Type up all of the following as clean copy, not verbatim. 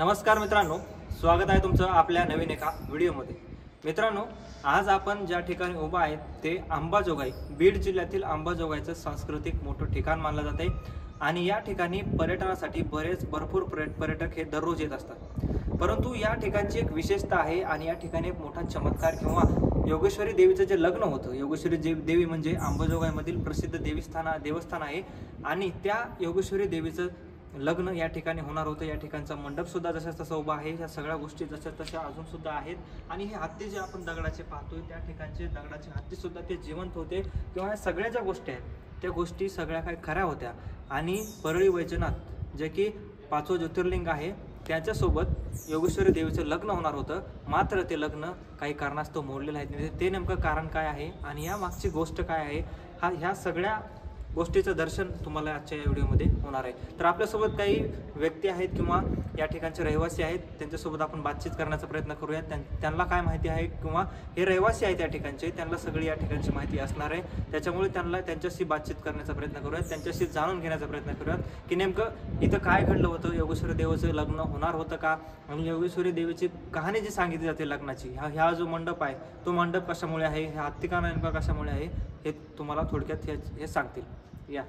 नमस्कार मित्रांनो, स्वागत आहे तुमचं आपल्या नवीन एका व्हिडिओमध्ये। मित्रांनो, आज आपण ज्या ठिकाणी उभा आहे ते अंबाजोगाई, बीड जिल्ह्यातील अंबाजोगाईचं सांस्कृतिक मोठं ठिकाण मानलं जाते आणि या ठिकाणी पर्यटनासाठी भरपूर पर्यटक हे दररोज येत असतात। परंतु या ठिकाणची एक विशेषता आहे आणि या ठिकाणी एक मोठा चमत्कार किंवा योगेश्वरी देवीचं जे लग्न होतं, योगेश्वरी देवी म्हणजे अंबाजोगाईमधील प्रसिद्ध देवस्थान आहे आणि त्या योगेश्वरी देवीचं लग्न या ठिकाणी होणार होतं। या ठिकाणचा मंडप सुद्धा जसा तसा उभा आहे, या सगळ्या गोष्टी जशा तशा अजून सुद्धा आहेत आणि हे हत्ती जे आपण दगडाचे पाहतोय त्या ठिकाणचे दगडाचे हत्ती सुद्धा ते जिवंत होते किंवा या सगळ्या ज्या गोष्टी आहेत त्या गोष्टी सगळ्या काही खऱ्या होत्या। आणि परळी वैजनाथ जे की 5वं ज्योतिर्लिंग आहे त्याच्यासोबत योगेश्वरी देवीचं लग्न होणार होतं, मात्र ते लग्न काही कारणास्तव मोडलेलं आहे। ते नेमकं कारण काय आहे आणि या मागची गोष्ट काय आहे, ह्या सगळ्या गोष्टीचं दर्शन तुम्हाला आजच्या या व्हिडिओमध्ये होणार आहे। तर आपल्यासोबत काही व्यक्ती आहेत किंवा या ठिकाणचे रहिवासी आहेत, त्यांच्यासोबत आपण बातचीत करण्याचा प्रयत्न करूया। त्यांना काय माहिती आहे किंवा हे रहिवासी आहेत या ठिकाणचे, त्यांना सगळी या ठिकाणची माहिती असणार आहे, त्याच्यामुळे त्यांच्याशी बातचीत करण्याचा प्रयत्न करूयात, त्यांच्याशी जाणून घेण्याचा प्रयत्न करूयात की नेमकं इथं काय घडलं होतं, योगेश्वरी देवीचं लग्न होणार होतं का, आणि योगेश्वरी देवीची कहाणी जी सांगितली जाते लग्नाची, हा जो मंडप आहे तो मंडप कशामुळे आहे, हा हत्तीका नेमका कशामुळे आहे, हे तुम्हाला थोडक्यात हे सांगतील। या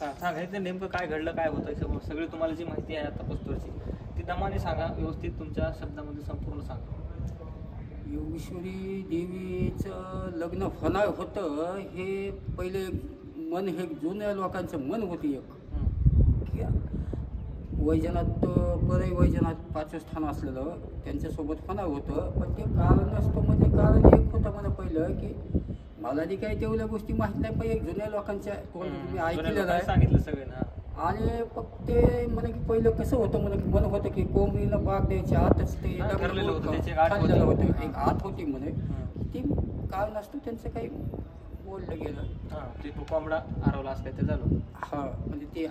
सांगायचं नेमकं काय घडलं, काय होतं, सगळी तुम्हाला जी माहिती आहे आता पस्तूरची ती दमाने सांगा, व्यवस्थित तुमच्या शब्दामध्ये संपूर्ण सांगा। योगेश्वरी देवीचं लग्न होणार होतं हे पहिले मन, हे जुन्या लोकांचं मन होती एक वैजनाथ, परळी वैजनाथ 5वं स्थान असलेलं त्यांच्यासोबत होणार होतं, पण ते कारण असतं म्हणजे कारण एक होतं मला पहिलं की मला ती काही तेवढ्या गोष्टी माहीत नाही, पण एक जुन्या लोकांच्या तुम्ही ऐकलेलं आहे सांगितलं सगळे ना। आणि फक्त ते म्हणे की पहिलं कसं होतं म्हणे की मन होतं की कोंबडीला बाग द्यायची आतच ते ठरलेलं होतं, एक आत होती म्हणे, ती कारण असतं त्यांचं काही बोललं गेलं, ते कोंबडा हरवला असं काही ते झालं, म्हणजे ते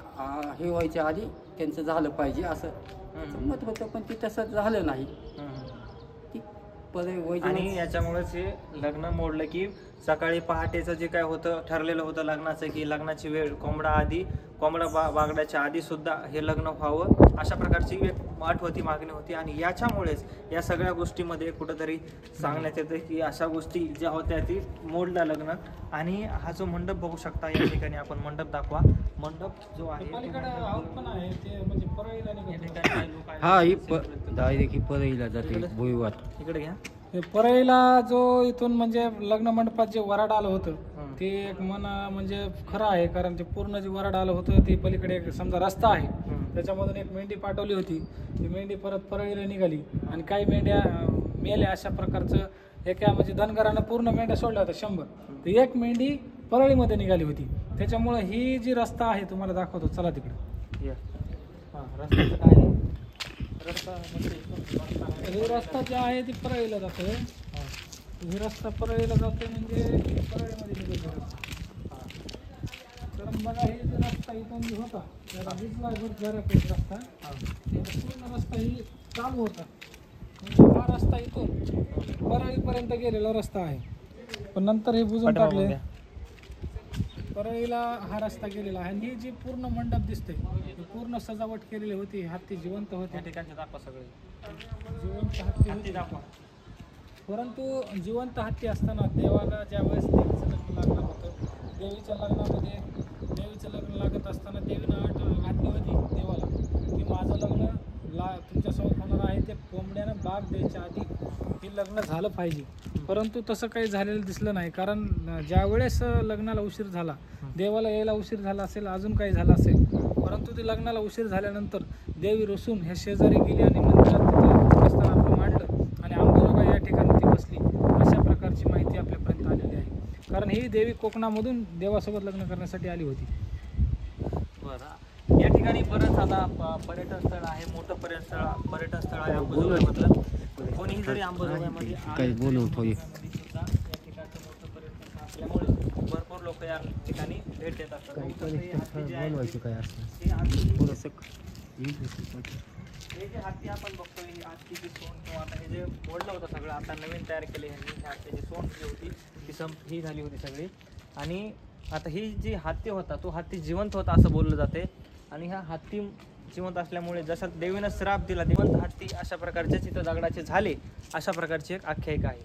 हे व्हायच्या आधी त्यांचं झालं पाहिजे असं मत होतं, पण ते तसं झालं नाही। आणि याच्यामुळेच हे लग्न मोडलं की सकाळी पहाटेचं जे काय होतं ठरलेलं होतं लग्नाचं की लग्नाची वेळ कोंबडा बागड्याच्या आधी सुद्धा हे लग्न व्हावं, अशा प्रकारची एक अट होती, मागणी होती। आणि याच्यामुळेच या सगळ्या गोष्टीमध्ये कुठंतरी सांगण्यात येतं की अशा गोष्टी ज्या होत्या ती मोडल्या लग्न। आणि हा जो मंडप बघू शकता या ठिकाणी, आपण मंडप दाखवा, मंडप जो आहे परळीला जाते भुईवाट, इकडे घ्या। परळीला जो इथून म्हणजे लग्न मंडपात जे वराड आलं होतं ते एक म्हणजे खरं आहे, कारण ते पूर्ण जे वराड आलं होतं ते पलीकडे एक समजा रस्ता आहे, त्याच्यामधून एक मेंढी पाठवली होती, ती मेंढी परत परळीला निघाली आणि काही मेंढ्या मेल्या, अशा प्रकारचं एका म्हणजे धनगरानं पूर्ण मेंढ्या सोडल्या होत्या 100, तर एक मेंढी परळीमध्ये निघाली होती। त्याच्यामुळे ही जी रस्ता आहे तुम्हाला दाखवतो, चला तिकडे। रस्त्याचं काय आहे, हे रस्ता जे आहे ते परळीला जातो, हे रस्ता परळीला जातो म्हणजे परळीमध्ये निघाले रस्ता। तर बघा हे जे रस्ता इथून जो होता त्याला दिसला रस्ता, पूर्ण रस्ता ही चालू होता, म्हणजे हा रस्ता इथून परळीपर्यंत गेलेला रस्ता आहे, पण नंतर हे बुजून टाकले, परळीला हा रस्ता गेलेला आहे। आणि ही जी पूर्ण मंडप दिसते पूर्ण सजावट केलेली होती, हत्ती जिवंत होते, ठिकाणचे दाखवा सगळे, जिवंत हत्ती दाखवा। परंतु जिवंत हत्ती असताना देवाला ज्यावेळेस देवीचं लग्न लागलं होतं, देवीचं लग्न लागत असताना देवीनं अट घातली होती देवाला की माझं लग्न तुमच्यासोबत होणार आहे, ते कोंबड्यानं बाग द्यायच्या आधी हे लग्न झालं पाहिजे। परंतु तसं काही झालेलं दिसलं नाही, कारण ज्यावेळेस लग्नाला उशीर झाला, देवाला यायला उशीर झाला असेल, अजून काही झालं असेल, परंतु ते लग्नाला उशीर झाल्यानंतर देवी रुसून ह्या शेजारी गेली आणि मंदिरात तिथं असताना आपलं मांडलं आणि अंबाजोगाई या ठिकाणी ती बसली, अशा प्रकारची माहिती आपल्यापर्यंत आलेली आहे। कारण ही देवी कोकणामधून देवासोबत लग्न करण्यासाठी आली होती। बरं, या ठिकाणी बरंच आता पर्यटन स्थळ आहे, मोठं पर्यटन स्थळ आहे अंबाजोगाईमधलं। कोणीही जरी अंबाजोगाईमध्ये काही बोलवतो या ठिकाणचं मोठं पर्यटन स्थळ असल्यामुळे भरपूर लोक या ठिकाणी भेट देत असतात। हे जे हत्ती आपण बघतोय, ही हत्तीची सोंड किंवा आता हे जे मोडलं होतं सगळं, आता नवीन तयार केले ह्यांनी, ह्या हत्तीची सोंड जी होती ती ही झाली होती सगळी। आणि आता ही जी हत्ती होता तो हत्ती जिवंत होता असं बोललं जाते, आणि ह्या हत्ती जिवंत असल्यामुळे जसा देवीनं श्राप दिला जिवंत हत्ती अशा प्रकारचे चित्र दगडाचे झाले, अशा प्रकारची एक आख्यायिका आहे.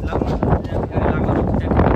लग्न ज्या ठिकाणी लागणार होतं त्या ठिकाणी